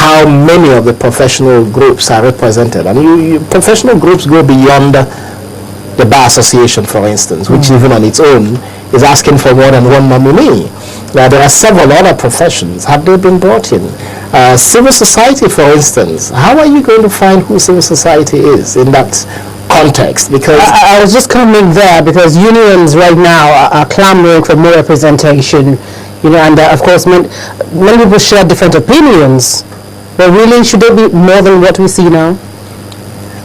how many of the professional groups are represented. And professional groups go beyond the Bar Association, for instance, which even on its own is asking for more than one nominee. Now, there are several other professions. Have they been brought in? Civil society, for instance. How are you going to find who civil society is in that context? Because I was just coming there because unions right now are clamoring for more representation, and of course many people share different opinions. But really, should there be more than what we see now?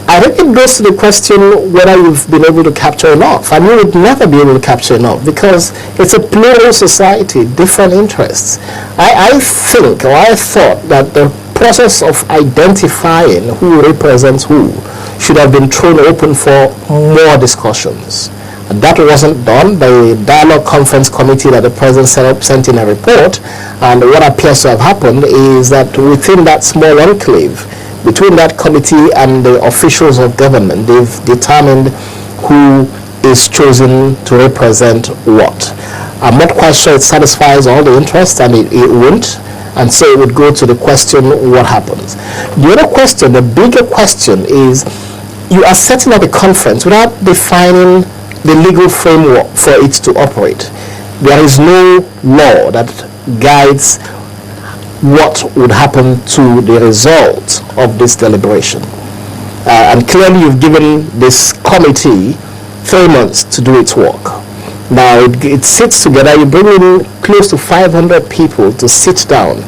I think it goes to the question whether you've been able to capture enough. And you would never be able to capture enough because it's a plural society, different interests. I think, or I thought that the process of identifying who represents who should have been thrown open for more discussions. And that wasn't done. The Dialogue Conference Committee that the President set up sent in a report, and what appears to have happened is that within that small enclave, between that committee and the officials of government, they've determined who is chosen to represent what. I'm not quite sure it satisfies all the interests, and it won't. And so it would go to the question, what happens? The other question, the bigger question is, you are setting up a conference without defining the legal framework for it to operate. There is no law that guides what would happen to the result of this deliberation. And clearly you've given this committee 3 months to do its work. Now it sits together, you bring in close to 500 people to sit down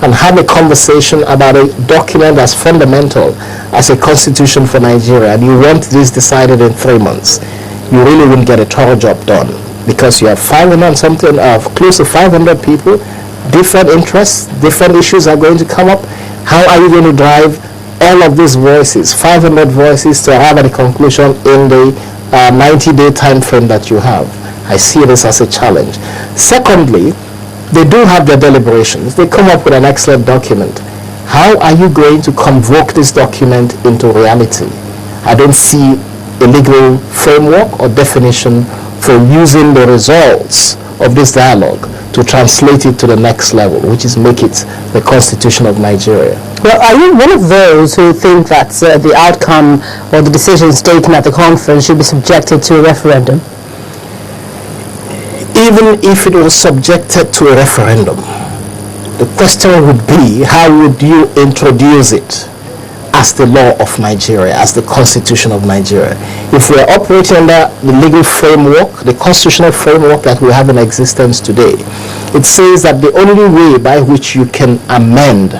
and have a conversation about a document as fundamental as a constitution for Nigeria, and you want this decided in 3 months. You really wouldn't get a thorough job done because you have 500 something of close to 500 people, different interests, different issues are going to come up. How are you going to drive all of these voices, 500 voices, to arrive at a conclusion in the 90-day time frame that you have? I see this as a challenge. Secondly, they do have their deliberations. They come up with an excellent document. How are you going to convoke this document into reality? I don't see a legal framework or definition for using the results of this dialogue to translate it to the next level, which is make it the Constitution of Nigeria. Well, are you one of those who think that the outcome or the decisions taken at the conference should be subjected to a referendum? Even if it was subjected to a referendum, the question would be, how would you introduce it as the law of Nigeria, as the Constitution of Nigeria? If we're operating under the legal framework, the constitutional framework that we have in existence today, it says that the only way by which you can amend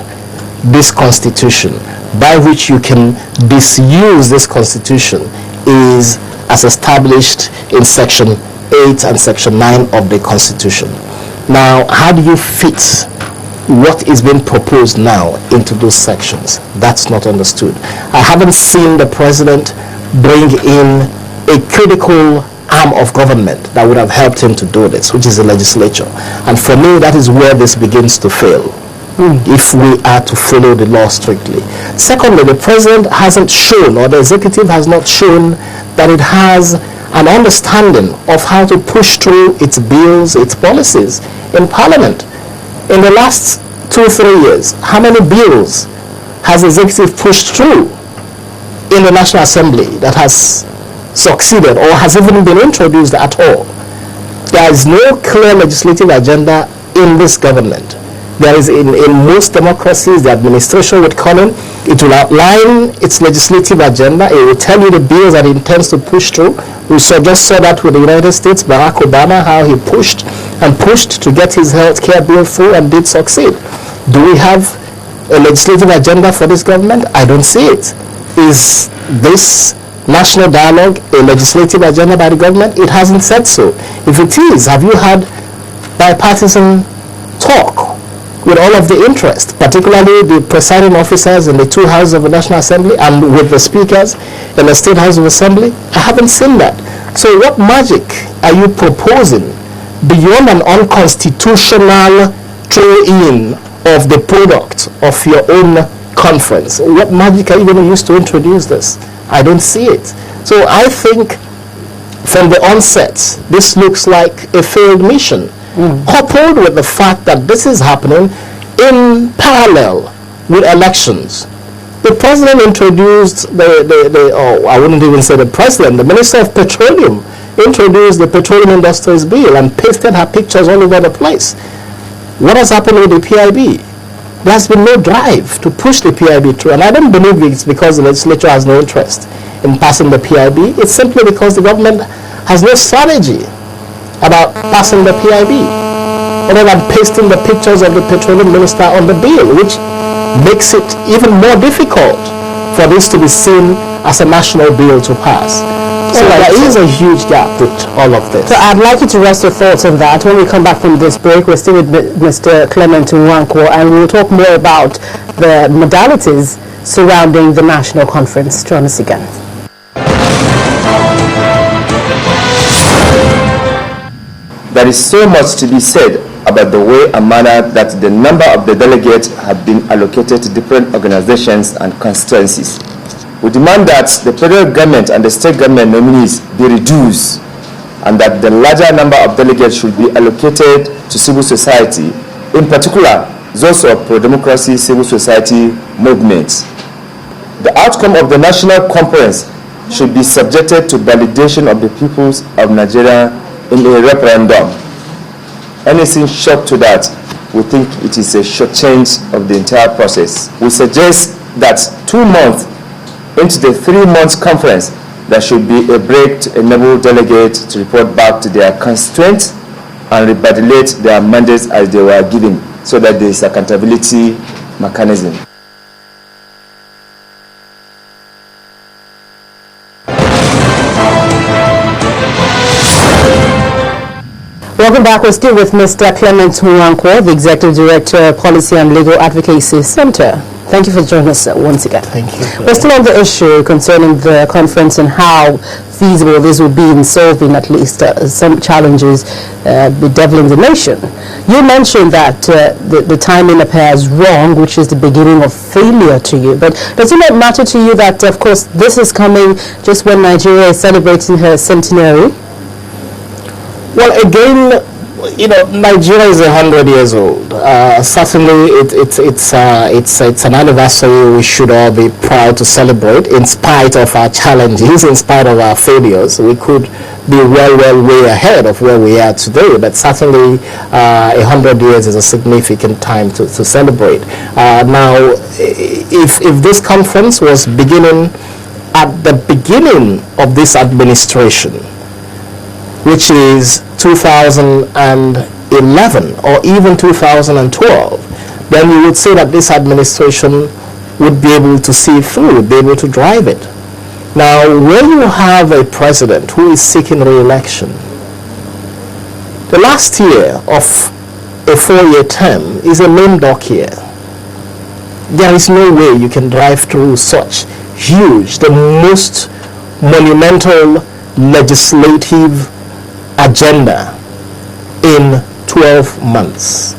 this Constitution, by which you can disuse this Constitution, is as established in Section 8 and Section 9 of the Constitution. Now, how do you fit what is being proposed now into those sections? That's not understood. I haven't seen the president bring in a critical arm of government that would have helped him to do this, which is the legislature. And for me, that is where this begins to fail, if we are to follow the law strictly. Secondly, the president hasn't shown, or the executive has not shown, that it has an understanding of how to push through its bills, its policies in Parliament. In the last 2 or 3 years, how many bills has the executive pushed through in the National Assembly that has succeeded or has even been introduced at all? There is no clear legislative agenda in this government. There is in most democracies, the administration would come in, it will outline its legislative agenda, it will tell you the bills that it intends to push through. We just saw that with the United States, Barack Obama, how he pushed and pushed to get his health care bill through and did succeed. Do we have a legislative agenda for this government? I don't see it. Is this national dialogue a legislative agenda by the government? It hasn't said so. If it is, have you had bipartisan talk with all of the interest, particularly the presiding officers in the 2 houses of the National Assembly and with the speakers in the State House of Assembly? I haven't seen that. So what magic are you proposing beyond an unconstitutional throw-in of the product of your own conference? What magic are you going to use to introduce this? I don't see it. So I think from the onset, this looks like a failed mission. Coupled with the fact that this is happening in parallel with elections. The president introduced I wouldn't even say the president, the Minister of Petroleum introduced the Petroleum Industries Bill and pasted her pictures all over the place. What has happened with the PIB? There has been no drive to push the PIB through, and I don't believe it's because the legislature has no interest in passing the PIB. It's simply because the government has no strategy about passing the PIB, other than pasting the pictures of the petroleum minister on the bill, which makes it even more difficult for this to be seen as a national bill to pass. So there is a huge gap with all of this. So I'd like you to rest your thoughts on that. When we come back from this break, we're still with Mr. Clement Nwankwo, and we'll talk more about the modalities surrounding the national conference. Join us again. There is so much to be said about the way and manner that the number of the delegates have been allocated to different organizations and constituencies. We demand that the federal government and the state government nominees be reduced, and that the larger number of delegates should be allocated to civil society, in particular those of pro-democracy civil society movements. The outcome of the national conference should be subjected to validation of the peoples of Nigeria in a referendum. Anything short to that, we think it is a short change of the entire process. We suggest that 2 months into the 3 months conference, there should be a break to enable delegates to report back to their constituents and revalidate their mandates as they were given, so that there is accountability mechanism. Welcome back. We're still with Mr. Clement Nwankwo, the Executive Director, Policy and Legal Advocacy Center. Thank you for joining us once again. Thank you. We're still on the issue concerning the conference and how feasible this will be in solving at least some challenges bedeviling the nation. You mentioned that the timing appears wrong, which is the beginning of failure to you. But does it not matter to you that, of course, this is coming just when Nigeria is celebrating her centenary? Well, again, Nigeria is 100 years old. Certainly, it's an anniversary we should all be proud to celebrate. In spite of our challenges, in spite of our failures, we could be well way ahead of where we are today. But certainly, 100 years is a significant time to celebrate. Now, if this conference was beginning at the beginning of this administration, which is 2011 or even 2012, then you would say that this administration would be able to see it through, would be able to drive it. Now, when you have a president who is seeking re-election, the last year of a 4-year term is a lame duck year. There is no way you can drive through such huge, the most monumental legislative agenda in 12 months.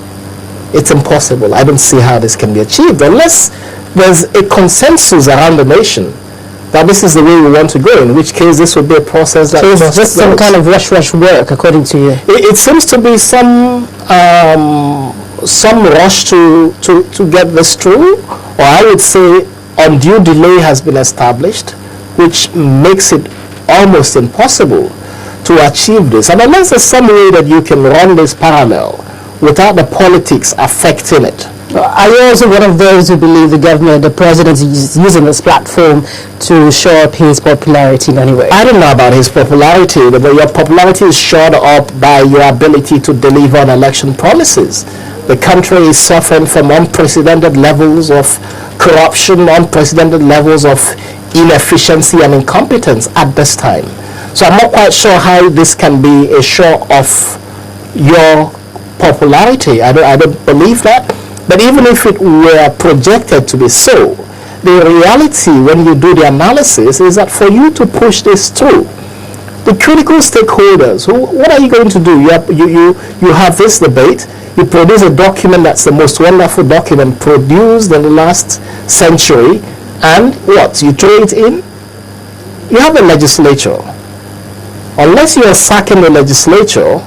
It's impossible. I don't see how this can be achieved unless there's a consensus around the nation that this is the way we want to go, in which case this would be a process that... So it's just some kind of rush work, according to you? It seems to be some rush to get this through, or I would say undue delay has been established, which makes it almost impossible to achieve this. And unless there's some way that you can run this parallel without the politics affecting it. Are you also one of those who believe the president is using this platform to show up his popularity in any way? I don't know about his popularity, but your popularity is shored up by your ability to deliver on election promises. The country is suffering from unprecedented levels of corruption, unprecedented levels of inefficiency and incompetence at this time. So I'm not quite sure how this can be a show of your popularity. I don't believe that. But even if it were projected to be so, the reality when you do the analysis is that for you to push this through, the critical stakeholders, what are you going to do? You have this debate, you produce a document that's the most wonderful document produced in the last century, and what? You throw it in? You have a legislature. Unless you are sacking the legislature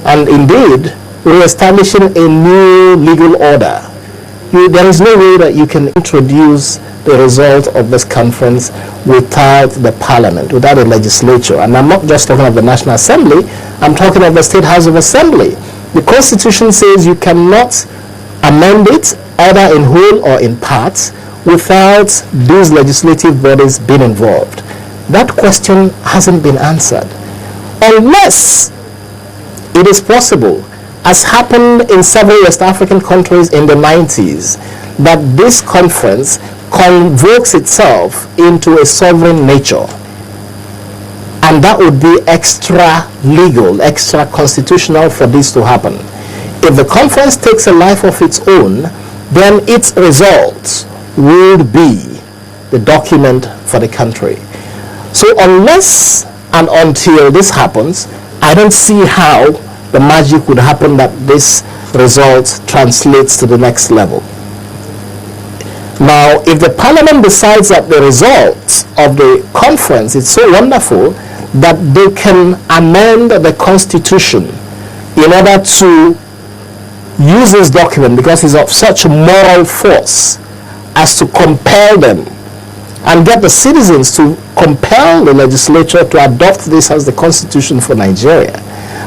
and indeed re-establishing a new legal order, there is no way that you can introduce the result of this conference without the parliament, without the legislature. And I'm not just talking of the National Assembly, I'm talking of the State House of Assembly. The Constitution says you cannot amend it either in whole or in part without these legislative bodies being involved. That question hasn't been answered. Unless it is possible, as happened in several West African countries in the 90s, that this conference convokes itself into a sovereign nature. And that would be extra legal, extra constitutional for this to happen. If the conference takes a life of its own, then its results would be the document for the country. So unless and until this happens, I don't see how the magic would happen that this result translates to the next level. Now, if the parliament decides that the results of the conference is so wonderful that they can amend the constitution in order to use this document because it's of such moral force as to compel them and get the citizens to compel the legislature to adopt this as the constitution for Nigeria,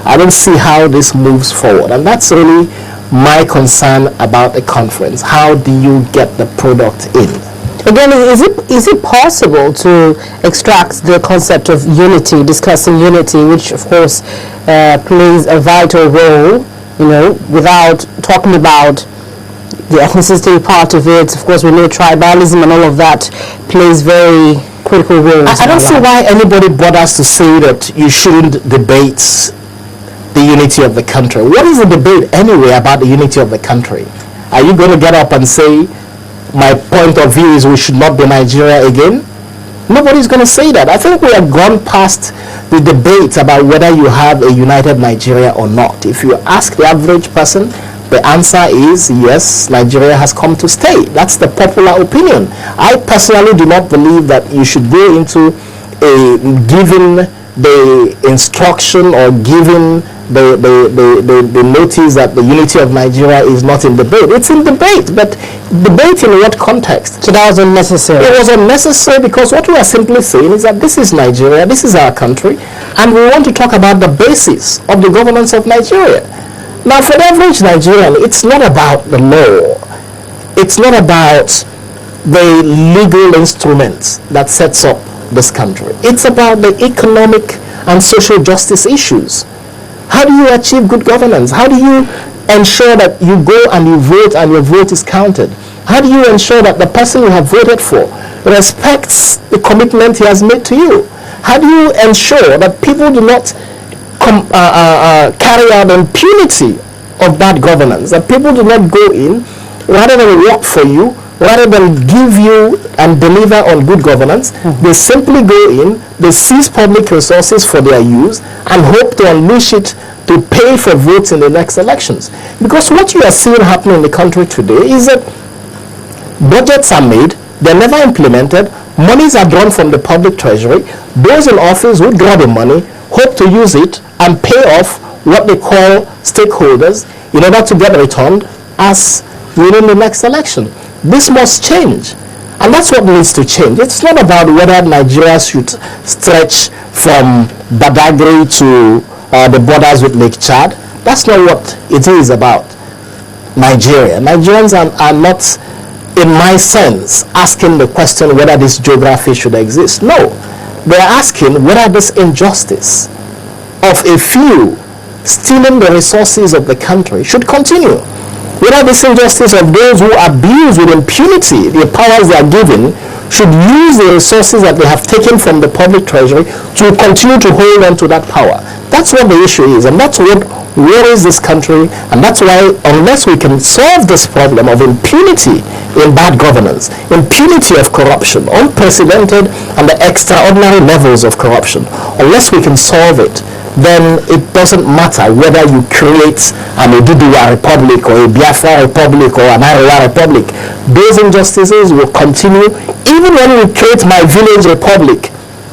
I don't see how this moves forward. And that's really my concern about the conference. How do you get the product in? Again, is it possible to extract the concept of unity, discussing unity, which of course plays a vital role, without talking about the ethnicity part of it? Of course, we know tribalism and all of that plays very critical roles. I don't see why anybody bothers to say that you shouldn't debate the unity of the country. What is the debate anyway about the unity of the country? Are you going to get up and say, my point of view is we should not be Nigeria again? Nobody's going to say that. I think we have gone past the debate about whether you have a united Nigeria or not. If you ask the average person, the answer is yes, Nigeria has come to stay. That's the popular opinion. I personally do not believe that you should go into giving the instruction or giving the notice that the unity of Nigeria is not in debate. It's in debate, but debate in what context? So that was unnecessary. It was unnecessary because what we are simply saying is that this is Nigeria, this is our country, and we want to talk about the basis of the governance of Nigeria. Now, for the average Nigerian, it's not about the law. It's not about the legal instruments that sets up this country. It's about the economic and social justice issues. How do you achieve good governance? How do you ensure that you go and you vote and your vote is counted? How do you ensure that the person you have voted for respects the commitment he has made to you? How do you ensure that people do not carry out impunity of bad governance, that people do not go in rather than work for you, rather than give you and deliver on good governance? They simply go in, they seize public resources for their use and hope to unleash it to pay for votes in the next elections. Because what you are seeing happening in the country today is that budgets are made, they're never implemented, monies are drawn from the public treasury, those in office who draw the money hope to use it and pay off what they call stakeholders in order to get returned as winning the next election. This must change, and that's what needs to change. It's not about whether Nigeria should stretch from Badagry to the borders with Lake Chad. That's not what it is about. Nigeria. Nigerians are not, in my sense, asking the question whether this geography should exist. No. They're asking whether this injustice of a few stealing the resources of the country should continue. Whether this injustice of those who abuse with impunity the powers they are given should use the resources that they have taken from the public treasury to continue to hold on to that power. That's what the issue is, and that's what worries this country, and that's why unless we can solve this problem of impunity in bad governance, impunity of corruption, unprecedented and the extraordinary levels of corruption, unless we can solve it, then it doesn't matter whether you create an Oduduwa Republic or a Biafra Republic or an Arewa Republic. Those injustices will continue even when we create my village republic,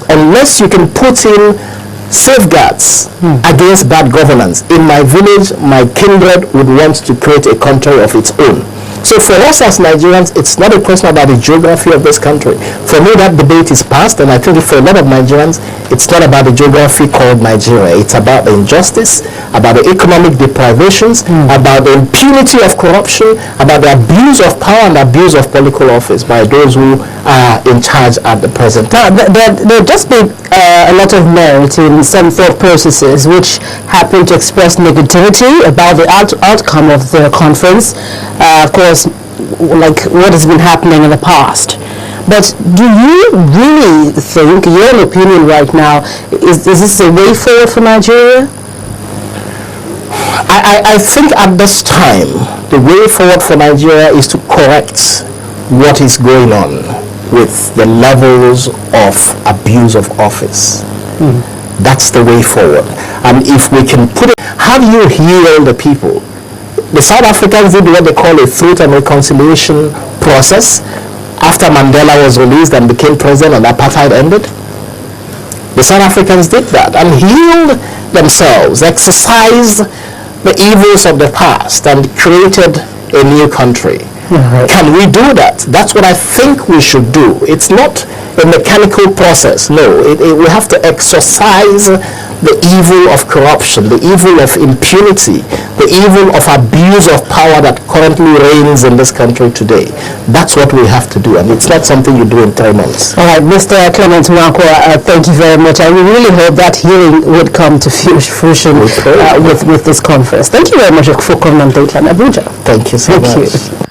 unless you can put in safeguards against bad governance. In my village, my kindred would want to create a country of its own. So for us as Nigerians, it's not a question about the geography of this country. For me, that debate is past, and I think for a lot of Nigerians, it's not about the geography called Nigeria. It's about the injustice, about the economic deprivations, about the impunity of corruption, about the abuse of power and abuse of political office by those who are in charge at the present time. There just been a lot of merit in some thought processes which happen to express negativity about the outcome of the conference. Of course, like what has been happening in the past. But do you really think, your opinion right now, is this a way forward for Nigeria? I think at this time, the way forward for Nigeria is to correct what is going on with the levels of abuse of office. That's the way forward. And if we can put it, how do you heal the people? The South Africans did what they call a truth and reconciliation process after Mandela was released and became president and apartheid ended. The South Africans did that and healed themselves, exercised the evils of the past and created a new country. Can we do that? That's what I think we should do. It's not a mechanical process. No, we have to exorcise the evil of corruption, the evil of impunity, the evil of abuse of power that currently reigns in this country today. That's what we have to do, and it's not something you do in 3 months. All right, Mr. Clement Mwankwa, thank you very much. I really hope that healing would come to fruition with this conference. Thank you very much for coming on Dateline Abuja. Thank you so much. Thank you.